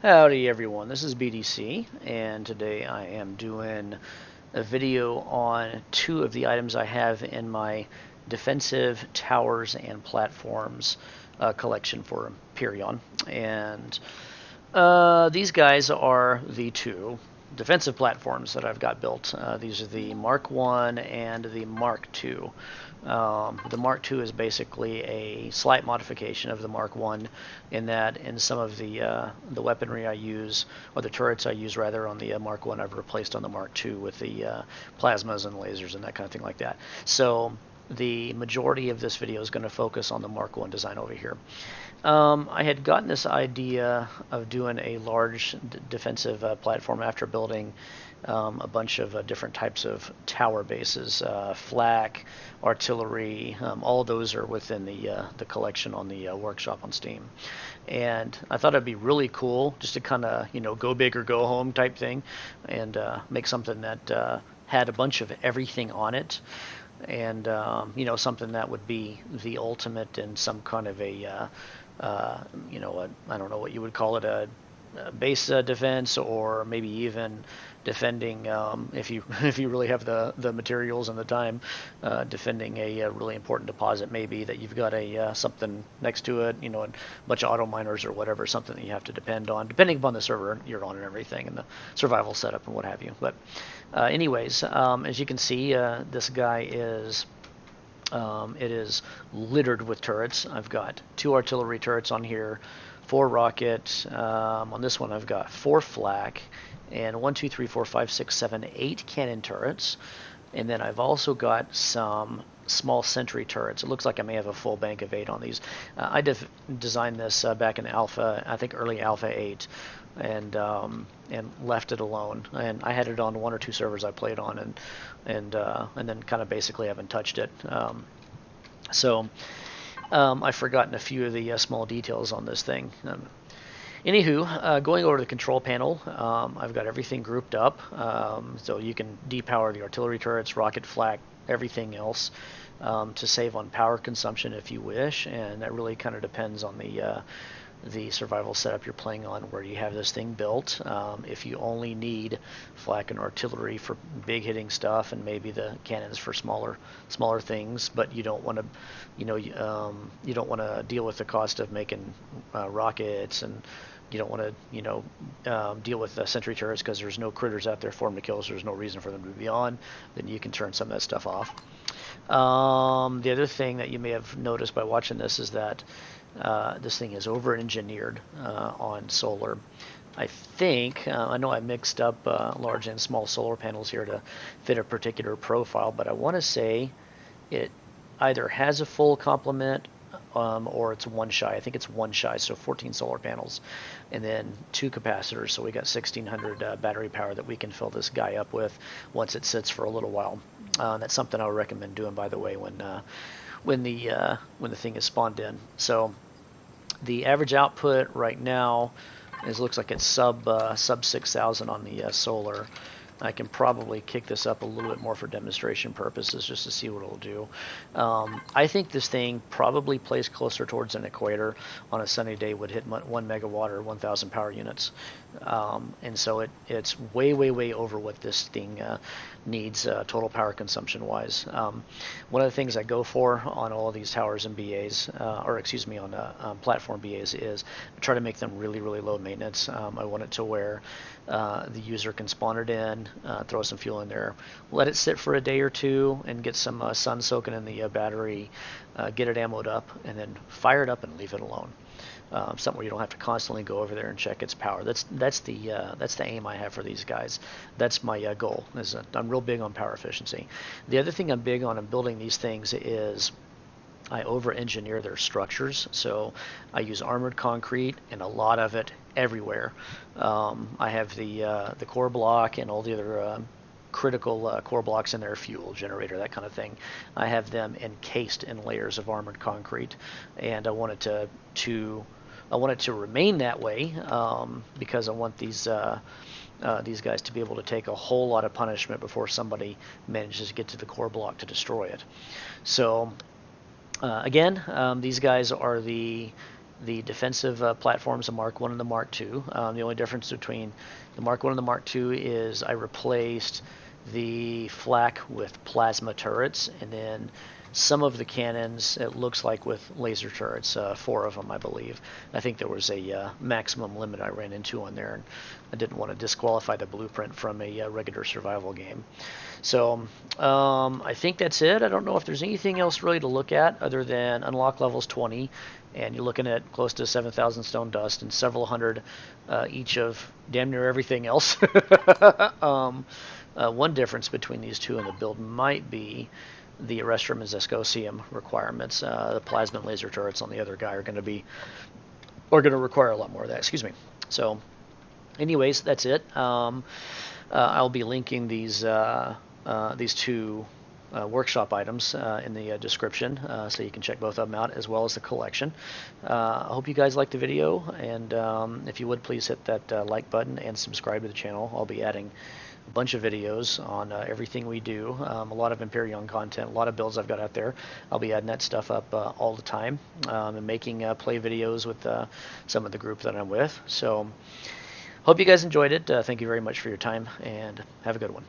Howdy everyone, this is BDC, and today I am doing a video on two of the items I have in my defensive towers and platforms collection for Empyrion. And these guys are the two defensive platforms that I've got built. These are the Mk1 and the Mk2. The Mark II is basically a slight modification of the Mark I in that in some of the weaponry I use, or the turrets I use rather, on the Mark I, I've replaced on the Mark II with the plasmas and lasers and that kind of thing like that. So the majority of this video is going to focus on the Mark I design over here. I had gotten this idea of doing a large defensive platform after building a bunch of different types of tower bases, flak, artillery, all of those are within the collection on the workshop on Steam. And I thought it'd be really cool just to kind of, go big or go home type thing, and make something that had a bunch of everything on it, and something that would be the ultimate in some kind of a I don't know what you would call it, a base defense, or maybe even defending, if you really have the materials and the time, defending a really important deposit, maybe that you've got a something next to it, a bunch of auto miners or whatever, something that you have to depend on, depending upon the server you're on and everything, and the survival setup and what have you. But anyways, as you can see, this guy is it is littered with turrets. I've got 2 artillery turrets on here, 4 rocket. On this one I've got 4 flak, and 1, 2, 3, 4, 5, 6, 7, 8 cannon turrets. And then I've also got some small sentry turrets. It looks like I may have a full bank of 8 on these. I designed this back in alpha, I think early alpha 8, and left it alone. And I had it on 1 or 2 servers I played on, and then kind of basically haven't touched it. I've forgotten a few of the small details on this thing. Anywho, going over to the control panel, I've got everything grouped up, so you can depower the artillery turrets, rocket flak, everything else, to save on power consumption if you wish, and that really kind of depends on the survival setup you're playing on, where you have this thing built. If you only need flak and artillery for big hitting stuff, and maybe the cannons for smaller things, but you don't want to, you don't want to deal with the cost of making rockets, and you don't want to, deal with sentry turrets because there's no critters out there for them to kill, so there's no reason for them to be on. Then you can turn some of that stuff off. The other thing that you may have noticed by watching this is that this thing is over-engineered on solar. I think, I know I mixed up large and small solar panels here to fit a particular profile, but I want to say it either has a full complement or it's 1 shy. I think it's 1 shy, so 14 solar panels, and then 2 capacitors, so we got 1600 battery power that we can fill this guy up with once it sits for a little while. That's something I would recommend doing, by the way, when the thing is spawned in. So the average output right now looks like it's sub 6,000 on the solar. I can probably kick this up a little bit more for demonstration purposes just to see what it'll do. I think this thing probably plays closer towards an equator on a sunny day, would hit 1 megawatt or 1,000 power units. And so it's way over what this thing needs total power consumption wise. One of the things I go for on all of these towers and BAs, or excuse me, on platform BAs, is try to make them really low maintenance. I want it to where the user can spawn it in, throw some fuel in there, let it sit for a day or 2 and get some sun soaking in the battery, get it ammoed up, and then fire it up and leave it alone. Something where you don't have to constantly go over there and check its power. That's the aim I have for these guys. That's my goal. I'm real big on power efficiency. The other thing I'm big on in building these things is I over-engineer their structures. So I use armored concrete, and a lot of it everywhere. I have the core block and all the other critical core blocks in there, fuel generator, that kind of thing. I have them encased in layers of armored concrete, and I want it to remain that way, because I want these guys to be able to take a whole lot of punishment before somebody manages to get to the core block to destroy it. So again, these guys are the the defensive platforms, the Mark 1 and the Mark 2. The only difference between the Mark 1 and the Mark 2 is I replaced the flak with plasma turrets, and then some of the cannons, it looks like, with laser turrets, 4 of them, I believe. I think there was a maximum limit I ran into on there, and I didn't want to disqualify the blueprint from a regular survival game. So I think that's it. I don't know if there's anything else really to look at other than unlock levels 20, and you're looking at close to 7,000 stone dust and several hundred each of damn near everything else. One difference between these two in the build might be the Arrestrum and Zescosium requirements. The plasma and laser turrets on the other guy are going to require a lot more of that. Excuse me. So, anyways, that's it. I'll be linking these two workshop items in the description, so you can check both of them out, as well as the collection. I hope you guys liked the video, and if you would, please hit that like button and subscribe to the channel. I'll be adding a bunch of videos on everything we do, a lot of Empyrion content, a lot of builds I've got out there. I'll be adding that stuff up all the time, and making play videos with some of the group that I'm with. So hope you guys enjoyed it. Thank you very much for your time, and have a good one.